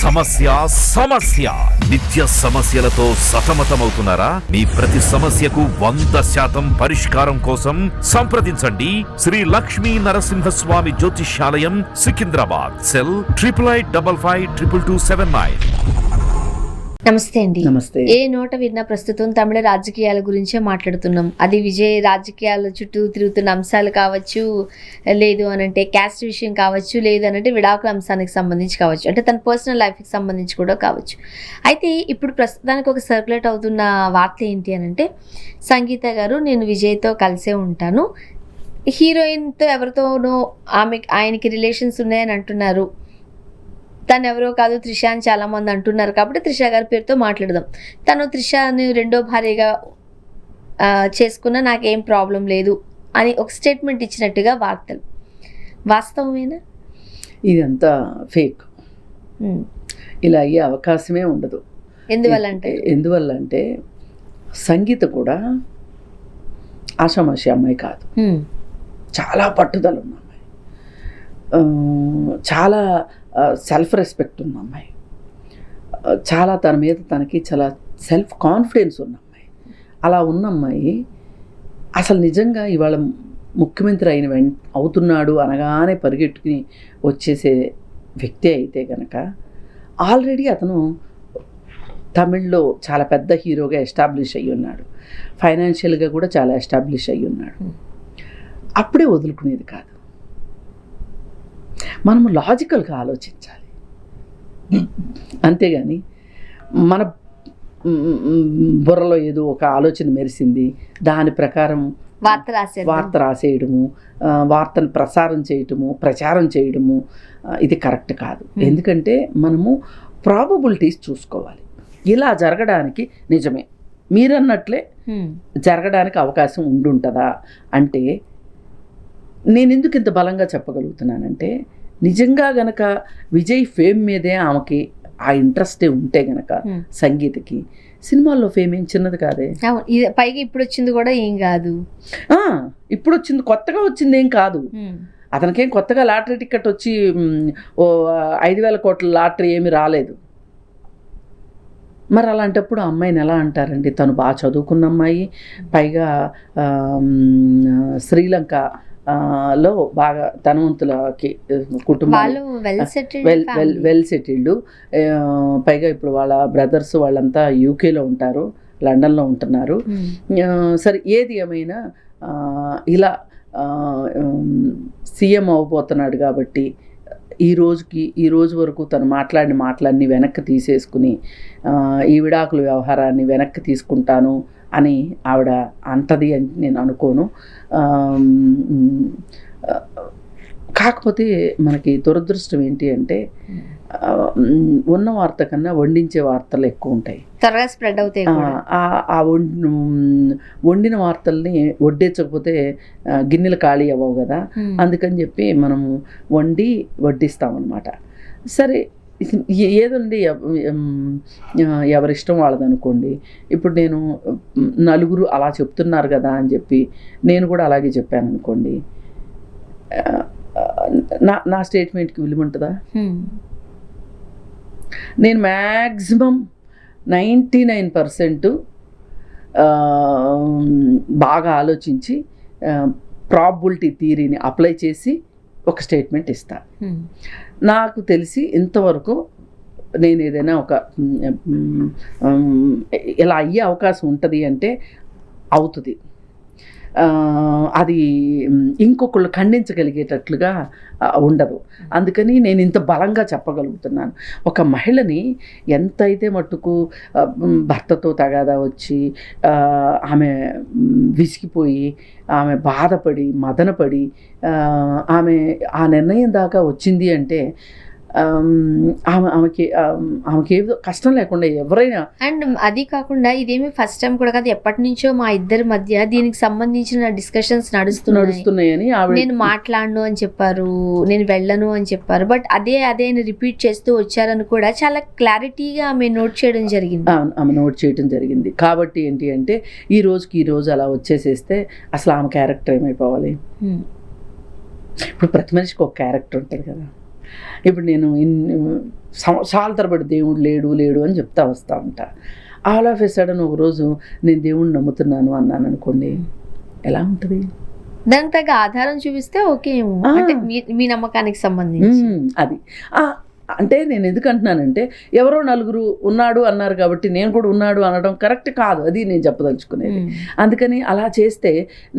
సమస్య సమస్య నిత్య సమస్యలతో సతమతమవుతున్నారా? మీ ప్రతి సమస్యకు 100% పరిష్కారం కోసం సంప్రదించండి శ్రీ లక్ష్మీ నరసింహస్వామి జ్యోతిష్యాలయం, సికింద్రాబాద్. సెల్ 8855522279. నమస్తే అండి. నమస్తే. ఏ నోట విన్న ప్రస్తుతం తమిళ రాజకీయాల గురించే మాట్లాడుతున్నాం. అది విజయ్ రాజకీయాల చుట్టూ తిరుగుతున్న అంశాలు కావచ్చు, లేదు అనంటే క్యాస్ట్ విషయం కావచ్చు, లేదు అనంటే విడాకుల అంశానికి సంబంధించి కావచ్చు, అంటే తన పర్సనల్ లైఫ్కి సంబంధించి కూడా కావచ్చు. అయితే ఇప్పుడు ప్రస్తుతానికి ఒక సర్క్యులేట్ అవుతున్న వార్త ఏంటి అనంటే, సంగీత గారు నేను విజయ్తో కలిసే ఉంటాను, హీరోయిన్తో ఎవరితోనో ఆయనకి రిలేషన్స్ ఉన్నాయని అంటున్నారు, తను ఎవరో కాదు త్రిష అని చాలామంది అంటున్నారు, కాబట్టి త్రిష గారి పేరుతో మాట్లాడదాం, తను త్రిషని రెండో భార్యగా చేసుకున్న నాకేం ప్రాబ్లం లేదు అని ఒక స్టేట్మెంట్ ఇచ్చినట్టుగా వార్తలు. వాస్తవమేనా? ఇదంతా ఫేక్. ఇలా అయ్యే అవకాశమే ఉండదు. ఎందువల్ల అంటే సంగీత కూడా ఆషామాషి అమ్మాయి కాదు, చాలా పట్టుదల ఉన్న అమ్మాయి, చాలా సెల్ఫ్ రెస్పెక్ట్ ఉన్న అమ్మాయి, చాలా తన మీద తనకి చాలా సెల్ఫ్ కాన్ఫిడెన్స్ ఉన్న అమ్మాయి. అలా ఉన్న అమ్మాయి అసలు నిజంగా ఇవాళ ముఖ్యమంత్రి అవుతున్నాడు అనగానే పరిగెట్టుకుని వచ్చేసే వ్యక్తి అయితే కనుక ఆల్రెడీ అతను తమిళ్లో చాలా పెద్ద హీరోగా ఎస్టాబ్లిష్ అయ్యి ఉన్నాడు, ఫైనాన్షియల్గా కూడా చాలా ఎస్టాబ్లిష్ అయ్యి ఉన్నాడు. అప్పుడే వదులుకునేది కాదు. మనము లాజికల్గా ఆలోచించాలి, అంతేగాని మన బుర్రలో ఏదో ఒక ఆలోచన మెరిసింది దాని ప్రకారం వార్త రాసేయడము, వార్తను ప్రచారం చేయడము ఇది కరెక్ట్ కాదు. ఎందుకంటే మనము ప్రాబబిలిటీస్ చూసుకోవాలి. ఇలా జరగడానికి నిజమే మీరన్నట్లే జరగడానికి అవకాశం ఉండుంటుందా అంటే, నేను ఎందుకు ఇంత బలంగా చెప్పగలుగుతున్నానంటే, నిజంగా గనక విజయ్ ఫేమ్ మీదే ఆమెకి ఆ ఇంట్రెస్టే ఉంటే గనక సంగీతకి సినిమాల్లో ఫేమ్ ఏం చిన్నది కాదే. పైగా ఇప్పుడు వచ్చింది కూడా ఏం కాదు, ఇప్పుడు వచ్చింది కొత్తగా వచ్చింది ఏం కాదు. అతనికేం కొత్తగా లాటరీ టికెట్ వచ్చి 5,000 కోట్ల లాటరీ ఏమి రాలేదు. మరి అలాంటప్పుడు ఆ అమ్మాయిని ఎలా అంటారండి? తను బాగా చదువుకున్న అమ్మాయి, పైగా శ్రీలంక లో బాగా ధనవంతులకి కుటుంబాలు, వెల్ సెటిల్డ్, పైగా ఇప్పుడు వాళ్ళ బ్రదర్స్ వాళ్ళంతా యూకేలో ఉంటారు, లండన్లో ఉంటున్నారు. సరే ఏది ఏమైనా ఇలా సీఎం అవ్వబోతున్నాడు కాబట్టి ఈ రోజు వరకు తను మాట్లాడిన మాటలన్నీ వెనక్కి తీసేసుకుని ఈ విడాకుల వ్యవహారాన్ని వెనక్కి తీసుకుంటాను అని ఆవిడ అంటది అని నేను అనుకోను. కాకపోతే మనకి దురదృష్టం ఏంటి అంటే, ఉన్న వార్త కన్నా వండించే వార్తలు ఎక్కువ ఉంటాయి, త్వరగా స్ప్రెడ్ అవుతాయి. ఆ వండిన వార్తల్ని వడ్డించకపోతే గిన్నెలు ఖాళీ అవ్వవు కదా, అందుకని చెప్పి మనము వడ్డిస్తామన్నమాట. సరే ఏదండి, ఎవరిష్టం వాళ్ళదనుకోండి. ఇప్పుడు నేను నలుగురు అలా చెప్తున్నారు కదా అని చెప్పి నేను కూడా అలాగే చెప్పాను అనుకోండి, నా స్టేట్మెంట్కి విలువ ఉంటుందా? నేను మ్యాక్సిమం 99% బాగా ఆలోచించి ప్రాబబిలిటీ థియరీని అప్లై చేసి ఒక స్టేట్మెంట్ ఇస్తాను. నాకు తెలిసి ఇంతవరకు నేను ఏదైనా ఒక ఇలా అయ్యే అవకాశం ఉంటుంది అంటే అవుతుంది, అది ఇంకొకళ్ళు ఖండించగలిగేటట్లుగా ఉండదు. అందుకని నేను ఇంత బలంగా చెప్పగలుగుతున్నాను. ఒక మహిళని ఎంతైతే మట్టుకు భర్తతో తగాదా వచ్చి ఆమె విసిగిపోయి, ఆమె బాధపడి మదనపడి ఆమె ఆ నిర్ణయం దాకా వచ్చింది అంటే ఆమెకి ఏదో కష్టం లేకుండా ఎవరైనా. అండ్ అది కాకుండా ఇదేమి ఫస్ట్ టైం కూడా కాదు, ఎప్పటి నుంచో మా ఇద్దరి మధ్య దీనికి సంబంధించిన డిస్కషన్స్ నడుస్తున్నాయని నేను మాట్లాడను అని చెప్పారు, నేను వెళ్ళను అని చెప్పారు, బట్ అదే రిపీట్ చేస్తూ వచ్చారని కూడా చాలా క్లారిటీగా ఆమె నోట్ చేయడం జరిగింది. ఆమె నోట్ చేయడం జరిగింది. కాబట్టి ఏంటి అంటే ఈ రోజు అలా వచ్చేసేస్తే అసలు ఆమె క్యారెక్టర్ ఏమైపోవాలి? ఇప్పుడు ప్రతి మనిషికి ఒక క్యారెక్టర్ ఉంటుంది కదా. ఇప్పుడు నేను సంవత్సరాల తరబడి దేవుడు లేడు లేడు అని చెప్తా వస్తూ ఉంటా. ఆల్ ఆఫ్ ఏ సడన్ ఒకరోజు నేను దేవుడిని నమ్ముతున్నాను అన్నాను అనుకోండి, ఎలా ఉంటుంది? దానికి తగ్గ ఆధారం చూపిస్తే ఓకే ఏమో, అంటే మీ నమ్మకానికి సంబంధించి అది. అంటే నేను ఎందుకు అంటున్నానంటే, ఎవరో నలుగురు ఉన్నాడు అన్నారు కాబట్టి నేను కూడా ఉన్నాడు అనడం కరెక్ట్ కాదు, అది నేను చెప్పదలుచుకునేది. అందుకని అలా చేస్తే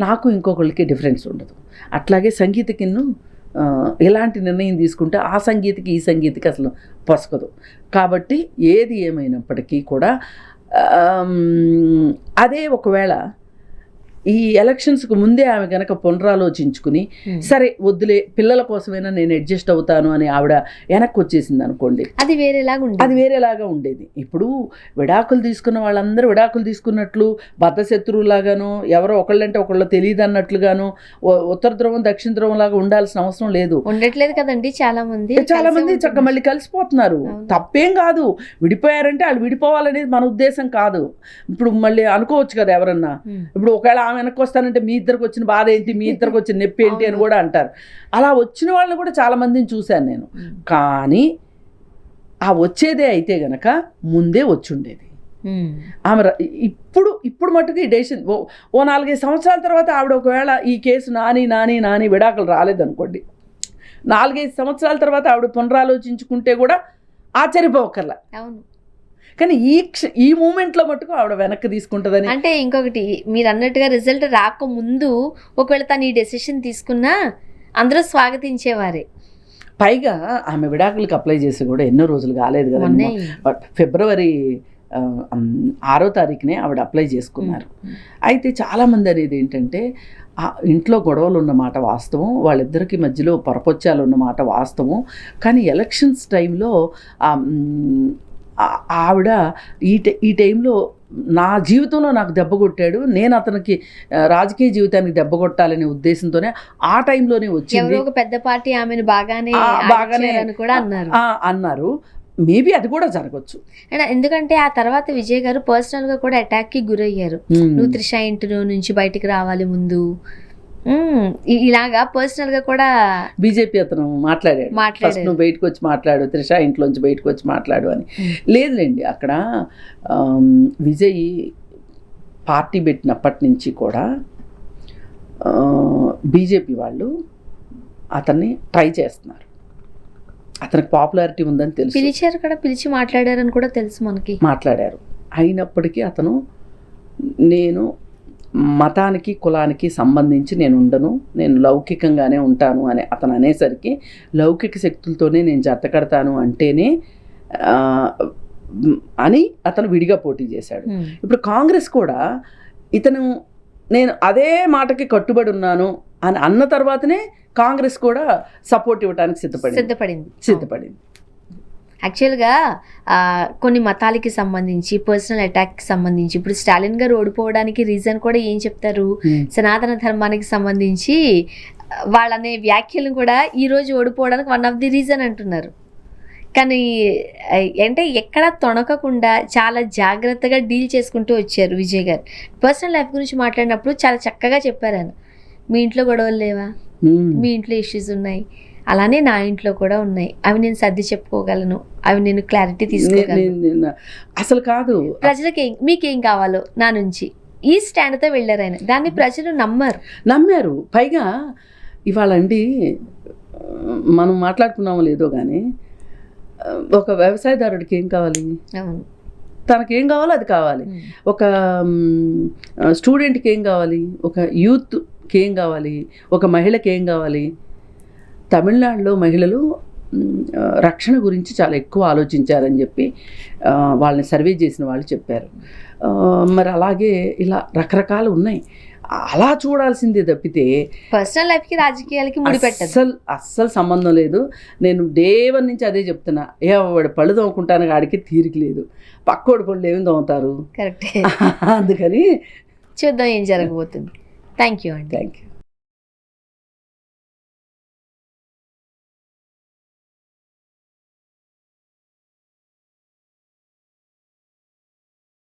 నాకు ఇంకొకళ్ళకి డిఫరెన్స్ ఉండదు. అట్లాగే సంగీతకిన్ను ఎలాంటి నిర్ణయం తీసుకుంటే ఆ సంగీతకి ఈ సంగీతకి అసలు పొసకదు. కాబట్టి ఏది ఏమైనప్పటికీ కూడా అదే ఒకవేళ ఈ ఎలక్షన్స్కు ముందే ఆమె కనుక పునరాలోచించుకుని సరే వద్దులే పిల్లల కోసమైనా నేను అడ్జస్ట్ అవుతాను అని ఆవిడ వెనక్కి వచ్చేసింది అనుకోండి, అది వేరేలాగా ఉండేది. ఇప్పుడు విడాకులు తీసుకున్న వాళ్ళందరూ విడాకులు తీసుకున్నట్లు బద్ధశత్రువులాగాను, ఎవరో ఒకళ్ళంటే ఒకళ్ళు తెలియదు అన్నట్లుగాను, ఉత్తర ధ్రువం దక్షిణ ధ్రువం లాగా ఉండాల్సిన అవసరం లేదు. ఉండట్లేదు కదండి, చాలా మంది చక్కగా మళ్ళీ కలిసిపోతున్నారు. తప్పేం కాదు, విడిపోయారంటే వాళ్ళు విడిపోవాలనేది మన ఉద్దేశం కాదు. ఇప్పుడు మళ్ళీ అనుకోవచ్చు కదా ఎవరన్నా, ఇప్పుడు ఒకవేళ ఆమె వెనక్కి వస్తానంటే మీ ఇద్దరికి వచ్చిన బాధ ఏంటి, మీ ఇద్దరికి వచ్చిన నొప్పి ఏంటి అని కూడా అంటారు. అలా వచ్చిన వాళ్ళని కూడా చాలా మందిని చూశాను నేను. కానీ ఆ వచ్చేదే అయితే గనక ముందే వచ్చి ఉండేది ఆమె. ఇప్పుడు మటుకు ఈ డెసిషన్ ఓ 4-5 సంవత్సరాల తర్వాత ఆవిడ ఒకవేళ ఈ కేసు నాని విడాకులు రాలేదనుకోండి, 4-5 సంవత్సరాల తర్వాత ఆవిడ పునరాలోచించుకుంటే కూడా ఆశ్చర్యపోకర్లా. కానీ ఈ మూమెంట్లో మటుకు ఆవిడ వెనక్కి తీసుకుంటుందని. అంటే ఇంకొకటి మీరు అన్నట్టుగా రిజల్ట్ రాకముందు ఒకవేళ తను ఈ డెసిషన్ తీసుకున్నా అందరూ స్వాగతించేవారే. పైగా ఆమె విడాకులకు అప్లై చేసి కూడా ఎన్నో రోజులు కాలేదు కదండి, ఫిబ్రవరి 6వ తారీఖునే ఆవిడ అప్లై చేసుకున్నారు. అయితే చాలామంది అనేది ఏంటంటే ఇంట్లో గొడవలు ఉన్నమాట వాస్తవం, వాళ్ళిద్దరికి మధ్యలో పరపొచ్చాలు ఉన్నమాట వాస్తవం. కానీ ఎలక్షన్స్ టైంలో ఆవిడ ఈ టైంలో నా జీవితంలో నాకు దెబ్బ కొట్టాడు, నేను అతనికి రాజకీయ జీవితానికి దెబ్బ కొట్టాలనే ఉద్దేశంతోనే ఆ టైంలోనే వచ్చింది. ఒక పెద్ద పార్టీ ఆమెను బాగానే కూడా అన్నారు. మేబీ అది కూడా జరగచ్చు. ఎందుకంటే ఆ తర్వాత విజయ్ గారు పర్సనల్గా కూడా అటాక్కి గురయ్యారు. నువ్వు త్రిష ఇంటిలో నుంచి బయటికి రావాలి ముందు, ఇలాగా పర్సనల్ గా కూడా బీజేపీ అతను మాట్లాడాడు, ఫస్ట్ నువ్వు బయటకు వచ్చి మాట్లాడు, త్రిష ఇంట్లోంచి బయటకు వచ్చి మాట్లాడు అని. లేదులేండి, అక్కడ విజయ్ పార్టీ పెట్టినప్పటి నుంచి కూడా బీజేపీ వాళ్ళు అతన్ని ట్రై చేస్తున్నారు. అతనికి పాపులారిటీ ఉందని తెలుసు, పిలిచారు కూడా, పిలిచి మాట్లాడారని కూడా తెలుసు మనకి. మాట్లాడారు. అయినప్పటికీ అతను నేను మతానికి కులానికి సంబంధించి నేను ఉండను, నేను లౌకికంగానే ఉంటాను అని అతను అనేసరికి లౌకిక శక్తులతోనే నేను జత కడతాను అంటేనే అని అతను విడిగా పోటీ చేశాడు. ఇప్పుడు కాంగ్రెస్ కూడా ఇతను నేను అదే మాటకి కట్టుబడి ఉన్నాను అని అన్న తర్వాతనే కాంగ్రెస్ కూడా సపోర్ట్ ఇవ్వడానికి సిద్ధపడింది. యాక్చువల్గా కొన్ని మతాలకి సంబంధించి పర్సనల్ అటాక్కి సంబంధించి ఇప్పుడు స్టాలిన్ గారు ఓడిపోవడానికి రీజన్ కూడా ఏం చెప్తారు, సనాతన ధర్మానికి సంబంధించి వాళ్ళనే వ్యాఖ్యలను కూడా ఈరోజు ఓడిపోవడానికి వన్ ఆఫ్ ది రీజన్ అంటున్నారు. కానీ అంటే ఎక్కడా తొణకకుండా చాలా జాగ్రత్తగా డీల్ చేసుకుంటూ వచ్చారు విజయ్ గారు. పర్సనల్ లైఫ్ గురించి మాట్లాడినప్పుడు చాలా చక్కగా చెప్పారు ఆయన. మీ ఇంట్లో గొడవలు లేవా, మీ ఇంట్లో ఇష్యూస్ ఉన్నాయి, అలానే నా ఇంట్లో కూడా ఉన్నాయి, అవి నేను సర్ది చెప్పుకోగలను, అవి నేను క్లారిటీ తీసుకోగలను. అసలు కాదు, ప్రజలకి మీకేం కావాలో నా నుంచి ఈ స్టాండ్తో వెళ్ళారు ఆయన. దాన్ని ప్రజలు నమ్మారు. పైగా ఇవాళ అండి మనం మాట్లాడుకున్నామో లేదో కానీ ఒక వ్యవసాయదారుడికి ఏం కావాలి, తనకేం కావాలో అది కావాలి. ఒక స్టూడెంట్కి ఏం కావాలి, ఒక యూత్కి ఏం కావాలి, ఒక మహిళకి ఏం కావాలి. తమిళనాడులో మహిళలు రక్షణ గురించి చాలా ఎక్కువ ఆలోచించారని చెప్పి వాళ్ళని సర్వే చేసిన వాళ్ళు చెప్పారు. మరి అలాగే ఇలా రకరకాలు ఉన్నాయి. అలా చూడాల్సిందే తప్పితే పర్సనల్ లైఫ్కి రాజకీయాలకి అస్సలు సంబంధం లేదు. నేను డే 1 నుంచి అదే చెప్తున్నా, వాడు పళ్ళు తోముకుంటాను ఆడికి తీరిక లేదు, పక్కోడి పళ్ళు ఏమి తోముతారు. కరెక్ట్. అందుకని చూద్దాం ఏం జరగబోతుంది. థ్యాంక్ యూ అండి. Thank you.